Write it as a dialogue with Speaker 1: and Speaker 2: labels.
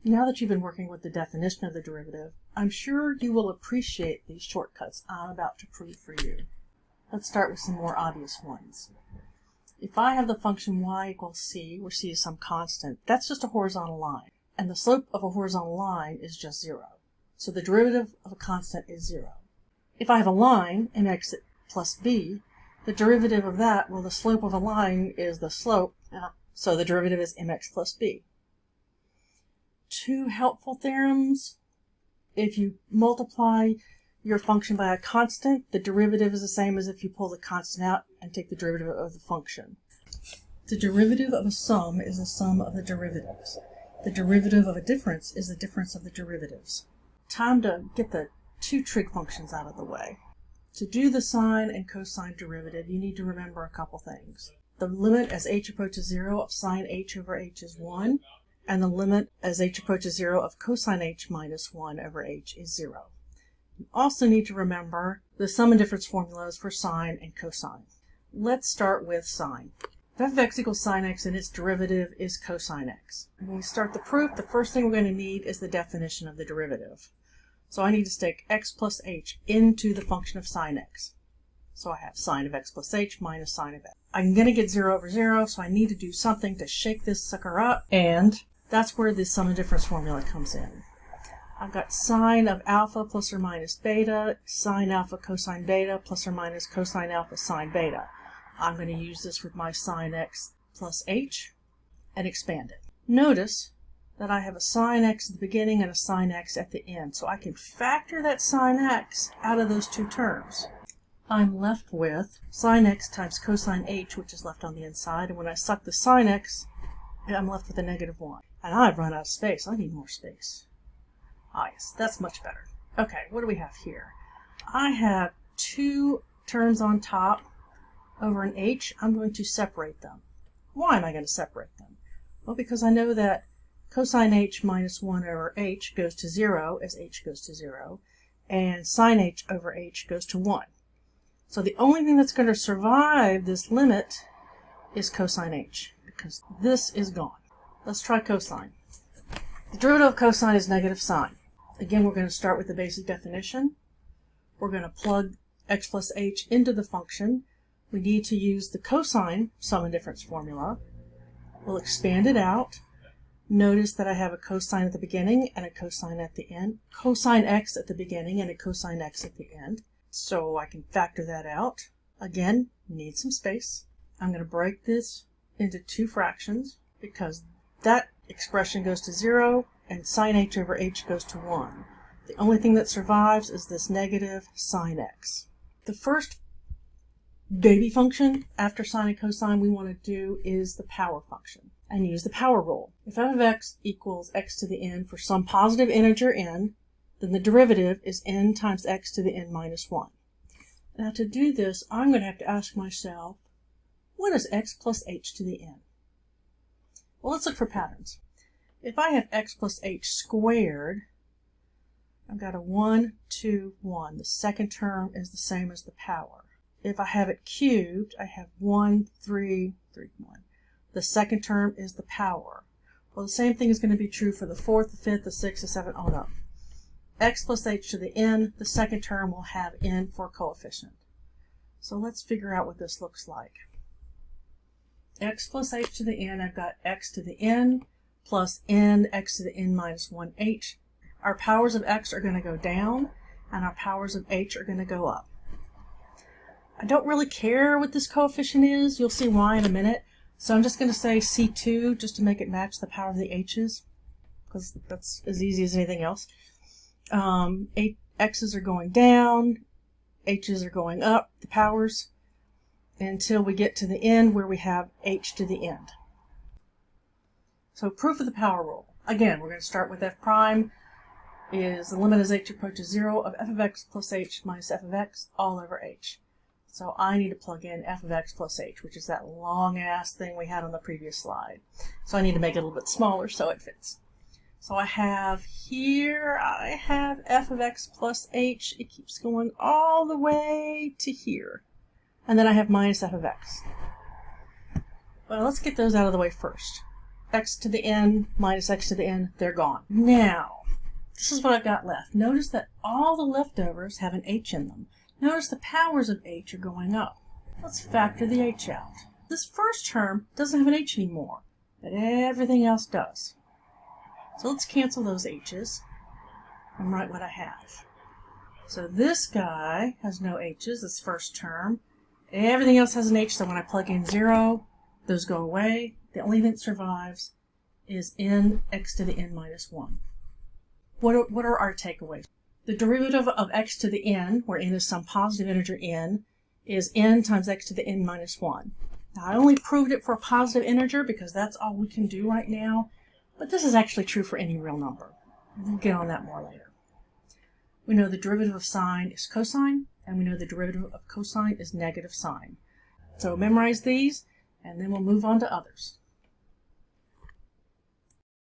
Speaker 1: Now that you've been working with the definition of the derivative, I'm sure you will appreciate these shortcuts I'm about to prove for you. Let's start with some more obvious ones. If I have the function y equals c, where c is some constant, that's just a horizontal line, and the slope of a horizontal line is just 0. So the derivative of a constant is 0. If I have a line, mx plus b, the derivative of that, well, the slope of a line is the slope, so the derivative is mx plus b. Two helpful theorems. If you multiply your function by a constant, the derivative is the same as if you pull the constant out and take the derivative of the function. The derivative of a sum is the sum of the derivatives. The derivative of a difference is the difference of the derivatives. Time to get the two trig functions out of the way. To do the sine and cosine derivative, you need to remember a couple things. The limit as h approaches 0 of sine h over h is 1, and the limit as h approaches 0 of cosine h minus 1 over h is 0. You also need to remember the sum and difference formulas for sine and cosine. Let's start with sine. If f of x equals sine x and its derivative is cosine x. When we start the proof, the first thing we're going to need is the definition of the derivative. So I need to stick x plus h into the function of sine x. So I have sine of x plus h minus sine of x. I'm going to get 0 over 0, so I need to do something to shake this sucker up, and that's where the sum and difference formula comes in. I've got sine of alpha plus or minus beta, sine alpha cosine beta plus or minus cosine alpha sine beta. I'm going to use this with my sine x plus h and expand it. Notice that I have a sine x at the beginning and a sine x at the end, so I can factor that sine x out of those two terms. I'm left with sine x times cosine h, which is left on the inside, and when I suck the sine x, I'm left with a negative 1. And I've run out of space. I need more space. Ah, yes, that's much better. Okay, what do we have here? I have two terms on top over an h. I'm going to separate them. Why am I going to separate them? Well, because I know that cosine h minus 1 over h goes to 0 as h goes to 0, and sine h over h goes to 1. So the only thing that's going to survive this limit is cosine h, because this is gone. Let's try cosine. The derivative of cosine is negative sine. Again, we're going to start with the basic definition. We're going to plug x plus h into the function. We need to use the cosine sum and difference formula. We'll expand it out. Notice that I have a cosine at the beginning and a cosine at the end. Cosine x at the beginning and a cosine x at the end. So I can factor that out. Again, need some space. I'm going to break this into two fractions because that expression goes to 0 and sine h over h goes to 1. The only thing that survives is this negative sine x. The first baby function after sine and cosine we want to do is the power function and use the power rule. If f of x equals x to the n for some positive integer n, then the derivative is n times x to the n minus 1. Now to do this, I'm going to have to ask myself, what is x plus h to the n? Well, let's look for patterns. If I have x plus h squared, I've got a 1, 2, 1. The second term is the same as the power. If I have it cubed, I have 1, 3, 3, 1. The second term is the power. Well, the same thing is going to be true for the fourth, the fifth, the sixth, the seventh, oh no. X plus h to the n, the second term will have n for a coefficient. So let's figure out what this looks like. X plus h to the n, I've got x to the n plus n x to the n minus 1h. Our powers of x are going to go down, and our powers of h are going to go up. I don't really care what this coefficient is. You'll see why in a minute. So I'm just going to say C2 just to make it match the power of the h's, because that's as easy as anything else. X's are going down, h's are going up, the powers, until we get to the end where we have h to the end. So proof of the power rule. Again, we're going to start with f prime is the limit as h approaches 0 of f of x plus h minus f of x all over h. So I need to plug in f of x plus h, which is that long-ass thing we had on the previous slide. So I need to make it a little bit smaller so it fits. So I have here, I have f of x plus h. It keeps going all the way to here. And then I have minus f of x. Well, let's get those out of the way first. x to the n minus x to the n, they're gone. Now, this is what I've got left. Notice that all the leftovers have an h in them. Notice the powers of h are going up. Let's factor the h out. This first term doesn't have an h anymore, but everything else does. So let's cancel those h's and write what I have. So this guy has no h's, this first term. Everything else has an h, so when I plug in 0, those go away. The only thing that survives is n x to the n minus 1. What are our takeaways? The derivative of x to the n, where n is some positive integer n, is n times x to the n minus 1. Now, I only proved it for a positive integer because that's all we can do right now, but this is actually true for any real number. We'll get on that more later. We know the derivative of sine is cosine, and we know the derivative of cosine is negative sine. So memorize these, and then we'll move on to others.